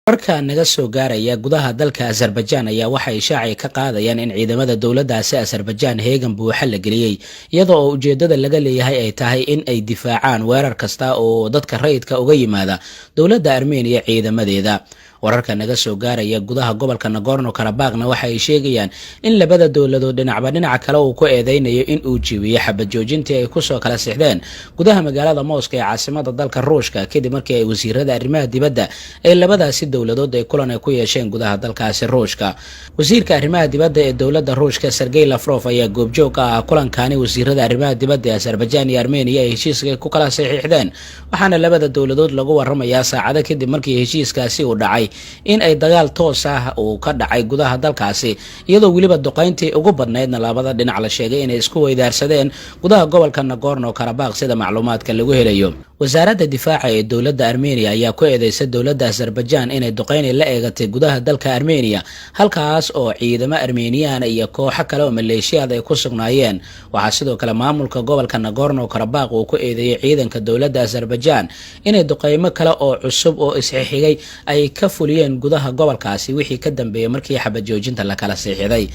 Marka naga soo gaaraya gudaha dalka Azerbaijan ayaa waxay shaaci ka qaadayaan in ciidamada dowladdaasi Azerbaijan heegan buuxa la geliyay iyadoo ujeedada laga leeyahay ay tahay in ay difaacaan weerar kasta oo dadka rayidka uga yimaada dowladda Armenia ciidamadeeda. Wararka naga soo gaaraya gudaha gobolka Nagorno-Karabakh waxa ay sheegayaan in labada dowladood dhinaca kale uu ku eedeynayo in uu jibiyo xabad joojintii ay ku soo kala sixdeen gudaha magaalada Moscow ee caasimadda dalka Ruushka kadib markii ay wasiirada arrimaha dibadda ee labadaasi dowladood ay kulan ku yeesheen gudaha dalkaasi Ruushka. Wasiirka arrimaha dibadda ee dowladda Ruushka Sergey Lavrov ayaa goobjoog ka ah kulankani wasiirada arrimaha dibadda ee Azerbaijan iyo Armenia ay heshiiska ku kala saxiixdeen, waxaana labada dowladood lagu waramayaa saacado kadib markii heshiiskaasi uu dhacay in ay dagaal toos ah uu ka dhacay gudaha dalkaasi iyadoo waliba duqeyntii ugu badnaydna labada dhinac la sheegay inay isku weydaarsadeen gudaha gobolka Nagorno-Karabakh sida macluumaadka lagu helayo. wasaaradda difaaca ee dowladda Armenia ayaa ku eedeysay dowladda Azerbaijan inay duqeyn la eegatay gudaha dalka Armenia halkaas oo ciidamo Armenian iyo kooxo kale oo maleeshiyad ay ku sugnaayeen. Waxaa sidoo kale maamulka gobolka Nagorno-Karabakh uu ku eedeeyay ciidanka dowladda Azerbaijan inay duqeymo kale oo cusub oo isxixigay ay ka fuliyeen gudaha gobolkaasi wixii ka dambeeyay markii xabad joojinta la kala saxiixday.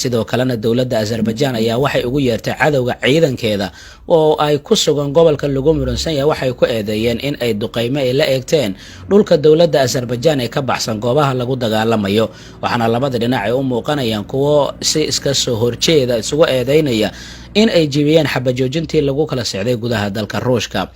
sidoo kalena dowladda Azerbaijan ayaa waxay ugu yeertay cadawga ciidankeeda oo ay ku sugan gobolka lagu muransan yahay waxay ku eedeeyeen in ay duqeymo ay la eegteen dhulka dowladda Azerbaijan ee ka baxsan goobaha lagu dagaalamayo, waxaana labada dhinac ay u muuqanayaan kuwo si iska soo horjeeda isugu eedeynaya in ay jibiyeen xabad joojintii lagu kala socday gudaha dalka Ruushka.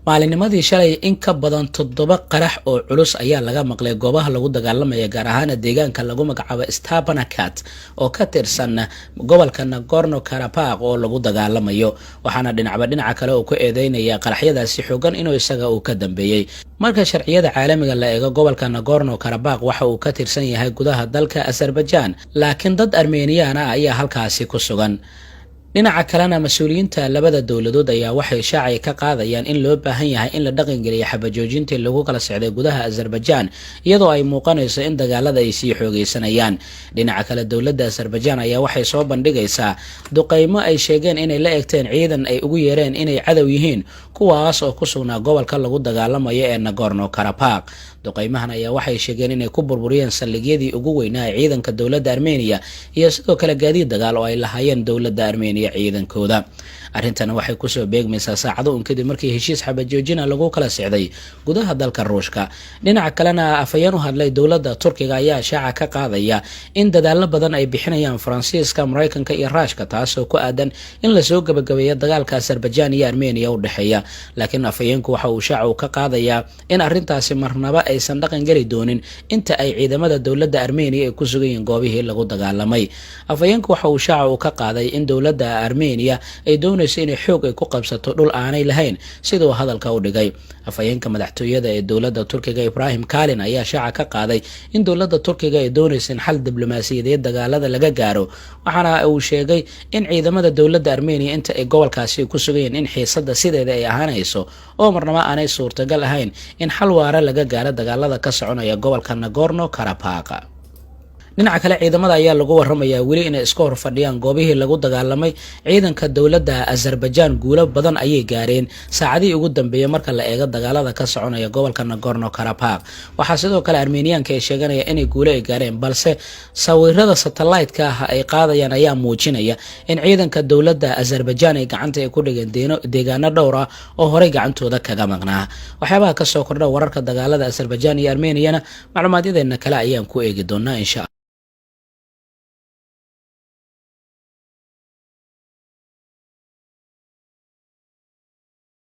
Maalinimadii shalay in ka badan 7 qarax oo culus ayaa laga maqlay goobaha lagu dagaalamaya gaar ahaan deegaanka lagu magacaabo Stepanakert oo ka tirsan gobolka Nagorno-Karabakh oo lagu dagaalamayo, waxaana dhinaca kale oo ku eedeynaya qaraxyadaasi xoogan inuu isaga uu ka dambeeyay. Marka sharciyada caalamiga la eego gobolka Nagorno-Karabakh waxa uu ka tirsan yahay gudaha dalka Azerbaijan, laakiin dad Armenian ah ayaa halkaasi ku sugan. dhinaca kalena mas'uuliyiinta labada dowladood ayaa waxay shaaci ka qaadayaan in loo baahan yahay in la dhaqan geliyo xabad joojintii lagu kala socday gudaha Azerbaijan iyadoo ay muuqanayso in dagaalada ay sii xoogeysanayaan. dhinaca kale dowladda Azerbaijan ayaa waxay soo bandhigaysaa duqeymo ay sheegeen inay la eegteen ciidan ay ugu yeereen inay cadow yihiin kuwaas oo ku sugnaa gobolka lagu dagaalamayo ee Nagorno-Karabakh. duqeymahan ayaa waxay sheegeen inay ku burburiyeen saldhigyadii ugu weynaa ee ciidanka dowladda Armenia iyo sidoo kale gaadiid dagaal oo ay lahaayeen dowladda Armenia ciidankooda. arrintan waxay ku soo beegmaysaa saacado kadib markii heshiis xabad joojin lagu kala socday gudaha dalka Ruushka. dhinaca kalena afayeen u hadlay dowladda Turkiga ayaa shaaca ka qaadaya in dadaalo badan ay bixinayaan Faransiiska, Mareykanka iyo Ruushka taasoo ku aadan in la soo gabagabeeyo dagaalka Azerbaijan iyo Armenia u dhaxeeya, laakiin afayeenku waxa uu shaaca ka qaadayaa in arrintaasi marnaba aysan dhaqan gali doonin inta ay ciidamada dowladda Armenia ay ku sugayeen goobihii lagu dagaalamay. afayeenku waxa uu shaaca ka qaaday in dowladda Armenia ay doonayso inay xoog ay ku qabsato dhul aanay lahayn sidoo hadalka u dhigay. afayeenka madaxtooyada ee dowladda Turkiga Ibrahim Kalin ayaa shaaca ka qaaday in dowladda Turkiga ay doonayso in xal diblomaasiyadeed dagaalada laga gaaro, waxaana uu sheegay in ciidamada dowladda Armenia inta ay gobolkaasi ku sugayeen in xiisadda sideeda ay ahaanayso oo marnaba aanay suurtagal ahayn in xal waara laga gaaro dagaalada ka soconaya gobolka Nagorno-Karabakh. dhinaca kale ciidamada ayaa lagu waramayaa weli inay iska hor fadhiyaan goobihii lagu dagaalamay. ciidanka dowladda Azerbaijan guulo badan ayay gaareen saacadii ugu dambeeyay marka la eego dagaalada ka soconaya gobolka Nagorno-Karabakh. waxaa sidoo kale Armenianka ay sheeganaya inay guulo ay gaareen, balse sawirada satellite-ka ah ay qaadayaan ayaa muujinaya in ciidanka dowladda Azerbaijan ay gacanta ay ku dhigeen deegaano dhowr ah oo horey gacantooda kaga maqnaa. waxyaabaha ka soo kordha wararka dagaalada Azerbaijan iyo Armenia macluumaadyadeena kale ayaan ku eegi doonaa insha Allah.